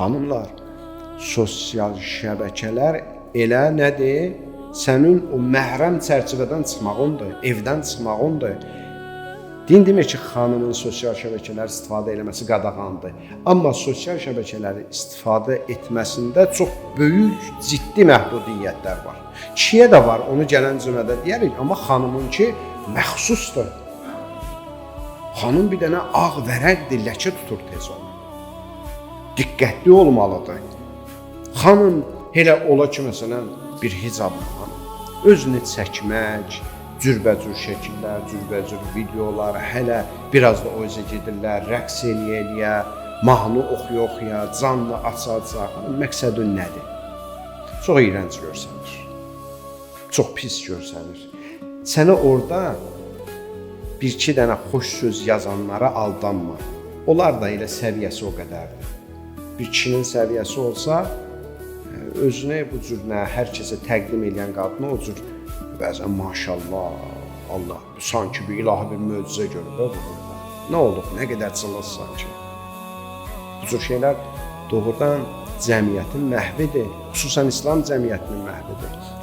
Xanımlar, sosial şəbəkələr elə nədir? Sənin o məhrəm çərçivədən çıxmağındır, evdən çıxmağındır. Din demir ki, xanımın sosial şəbəkələr istifadə eləməsi qadağandır. Amma sosial şəbəkələri istifadə etməsində çox böyük, ciddi məhdudiyyətlər var. Kişiyə də var, onu gələn cümədə deyərik, amma xanımınki məxsusdur. Xanım bir dənə ağ vərəqdir, ləkə tutur tez onu. Diqqətli olmalıdır. Xanım elə ola ki, məsələn, bir hicabla özünü çəkmək, cürbəcür şəkillər, cürbəcür videolar, hələ biraz da o özə gedirlər, rəqs eləyə, mahnı oxuya, canlı aça. Məqsədin nədir? Çox iyrənc görsənir. Çox pis görsənir. Sənə orada bir-iki dənə xoş söz yazanlara aldanma. Onlar da elə səviyyəsi o qədərdir. Bir kişinin səviyyəsi olsa, özünü bu cür hər kəsə təqdim edən qadını o cür bəzən maşallah, Allah, sanki bir ilahi bir möcüzə görüb burada. Nə olub, nə qədər cılız sanki. Bu cür şeylər doğrudan cəmiyyətin məhvidir, xüsusən İslam cəmiyyətinin məhvidir.